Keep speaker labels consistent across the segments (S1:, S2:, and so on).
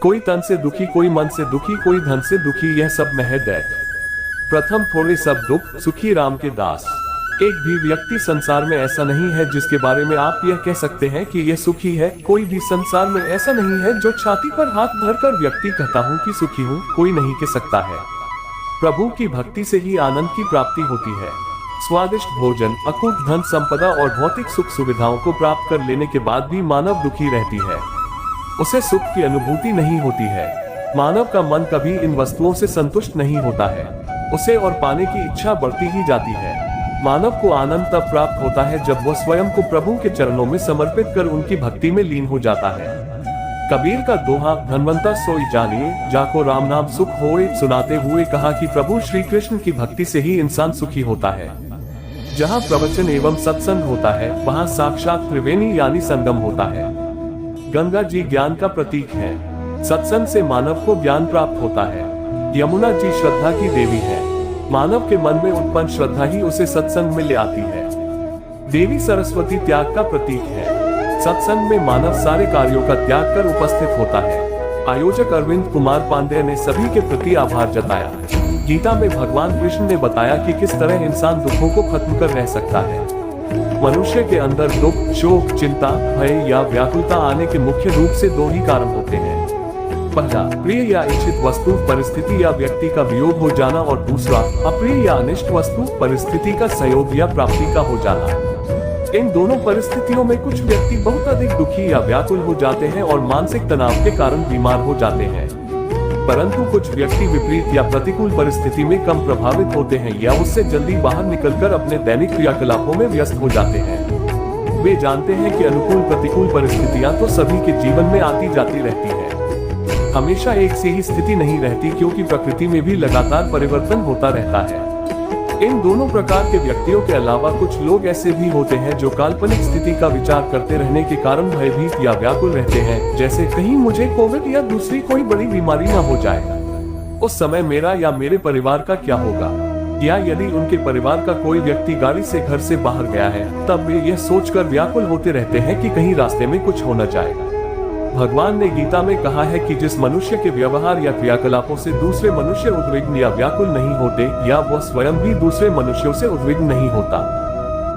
S1: कोई तन से दुखी, कोई मन से दुखी, कोई धन से दुखी, यह सब महज है। प्रथम थोड़े सब दुख, सुखी राम के दास। एक भी व्यक्ति संसार में ऐसा नहीं है जिसके बारे में आप यह कह सकते हैं कि यह सुखी है। कोई भी संसार में ऐसा नहीं है जो छाती पर हाथ धरकर व्यक्ति कहता हूँ कि सुखी हूँ, कोई नहीं कह सकता है। प्रभु की भक्ति से ही आनंद की प्राप्ति होती है। स्वादिष्ट भोजन, अकूट धन संपदा और भौतिक सुख सुविधाओं को प्राप्त कर लेने के बाद भी मानव दुखी रहती है। उसे सुख की अनुभूति नहीं होती है। मानव का मन कभी इन वस्तुओं से संतुष्ट नहीं होता है। उसे और पाने की इच्छा बढ़ती ही जाती है। मानव को आनंद तब प्राप्त होता है जब वह स्वयं को प्रभु के चरणों में समर्पित कर उनकी भक्ति में लीन हो जाता है। कबीर का दोहा, धनवंता सोई जानिए, जाको राम नाम सुख होए, सुनाते हुए कहा कि प्रभु श्री कृष्ण की भक्ति से ही इंसान सुखी होता है। जहाँ प्रवचन एवं सत्संग होता है वहाँ साक्षात त्रिवेणी यानी संगम होता है। गंगा जी ज्ञान का प्रतीक है। सत्संग से मानव को ज्ञान प्राप्त होता है। यमुना जी श्रद्धा की देवी है। मानव के मन में उत्पन्न श्रद्धा ही उसे सत्संग में ले आती है। देवी सरस्वती त्याग का प्रतीक है। सत्संग में मानव सारे कार्यों का त्याग कर उपस्थित होता है। आयोजक अरविंद कुमार पांडे ने सभी के प्रति आभार जताया। गीता में भगवान कृष्ण ने बताया कि किस तरह इंसान दुखों को खत्म कर रह सकता है। मनुष्य के अंदर दुख, शोक, चिंता, भय या व्याकुलता आने के मुख्य रूप से दो ही कारण होते हैं। पहला, प्रिय या इच्छित वस्तु, परिस्थिति या व्यक्ति का वियोग हो जाना, और दूसरा, अप्रिय या अनिष्ट वस्तु, परिस्थिति का सहयोग या प्राप्ति का हो जाना। इन दोनों परिस्थितियों में कुछ व्यक्ति बहुत अधिक दुखी या व्याकुल हो जाते हैं और मानसिक तनाव के कारण बीमार हो जाते हैं, परंतु कुछ व्यक्ति विपरीत या प्रतिकूल परिस्थिति में कम प्रभावित होते हैं या उससे जल्दी बाहर निकलकर अपने दैनिक क्रियाकलापों में व्यस्त हो जाते हैं। वे जानते हैं कि अनुकूल प्रतिकूल परिस्थितियां तो सभी के जीवन में आती जाती रहती है। हमेशा एक सी ही स्थिति नहीं रहती, क्योंकि प्रकृति में भी लगातार परिवर्तन होता रहता है। इन दोनों प्रकार के व्यक्तियों के अलावा कुछ लोग ऐसे भी होते हैं जो काल्पनिक स्थिति का विचार करते रहने के कारण भयभीत या व्याकुल रहते हैं, जैसे कहीं मुझे कोविड या दूसरी कोई बड़ी बीमारी न हो जाए, उस समय मेरा या मेरे परिवार का क्या होगा। या यदि उनके परिवार का कोई व्यक्ति गाड़ी से घर से बाहर गया है, तब वे यह सोचकर व्याकुल होते रहते हैं कि कहीं रास्ते में कुछ हो न जाए। भगवान ने गीता में कहा है कि जिस मनुष्य के व्यवहार या क्रियाकलापों से दूसरे मनुष्य उद्विग्न या व्याकुल नहीं होते, या वह स्वयं भी दूसरे मनुष्यों से उद्विग्न नहीं होता,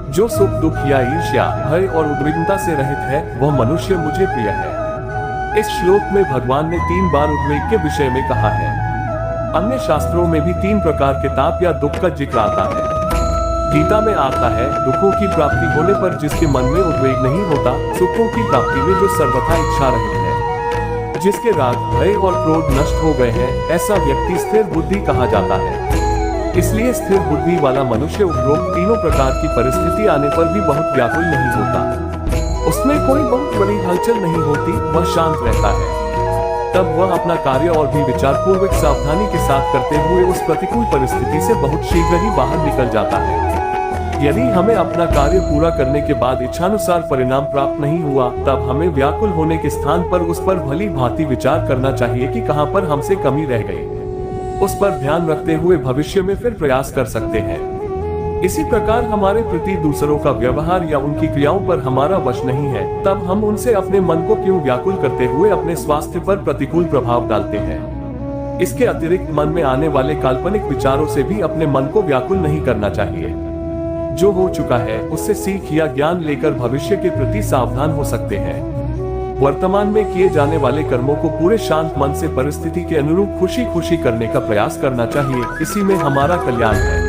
S1: जो सुख, दुख या ईर्ष्या, भय और उद्विग्नता से रहित है, वह मनुष्य मुझे प्रिय है। इस श्लोक में भगवान ने 3 बार उद्वेग के विषय में कहा है। अन्य शास्त्रों में भी 3 प्रकार के ताप या दुख का जिक्र आता है। गीता में आता है, दुखों की प्राप्ति होने पर जिसके मन में उद्वेग नहीं होता, सुखों की प्राप्ति में जो सर्वथा इच्छा रहित है, जिसके राग, भय और क्रोध नष्ट हो गए हैं, ऐसा व्यक्ति स्थिर बुद्धि कहा जाता है। इसलिए स्थिर बुद्धि वाला मनुष्य उपरोक्त तीनों प्रकार की परिस्थिति आने पर भी बहुत व्याकुल नहीं होता। उसमें कोई बहुत बड़ी हलचल नहीं होती, वह शांत रहता है। तब वह अपना कार्य और भी विचार पूर्वक सावधानी के साथ करते हुए उस प्रतिकूल परिस्थिति से बहुत शीघ्र ही बाहर निकल जाता है। यदि हमें अपना कार्य पूरा करने के बाद इच्छानुसार परिणाम प्राप्त नहीं हुआ, तब हमें व्याकुल होने के स्थान पर उस पर भली भांति विचार करना चाहिए कि कहां पर हमसे कमी रह गई। उस पर ध्यान रखते हुए भविष्य में फिर प्रयास कर सकते हैं। इसी प्रकार हमारे प्रति दूसरों का व्यवहार या उनकी क्रियाओं पर हमारा वश नहीं है, तब हम उनसे अपने मन को क्यों व्याकुल करते हुए अपने स्वास्थ्य पर प्रतिकूल प्रभाव डालते हैं। इसके अतिरिक्त मन में आने वाले काल्पनिक विचारों से भी अपने मन को व्याकुल नहीं करना चाहिए। जो हो चुका है उससे सीख या ज्ञान लेकर भविष्य के प्रति सावधान हो सकते हैं। वर्तमान में किए जाने वाले कर्मों को पूरे शांत मन से परिस्थिति के अनुरूप खुशी खुशी करने का प्रयास करना चाहिए, इसी में हमारा कल्याण है।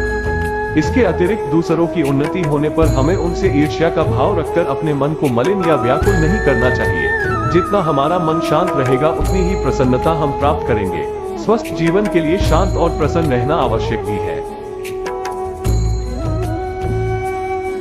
S1: इसके अतिरिक्त दूसरों की उन्नति होने पर हमें उनसे ईर्ष्या का भाव रखकर अपने मन को मलिन या व्याकुल नहीं करना चाहिए। जितना हमारा मन शांत रहेगा उतनी ही प्रसन्नता हम प्राप्त करेंगे। स्वस्थ जीवन के लिए शांत और प्रसन्न रहना आवश्यक भी है।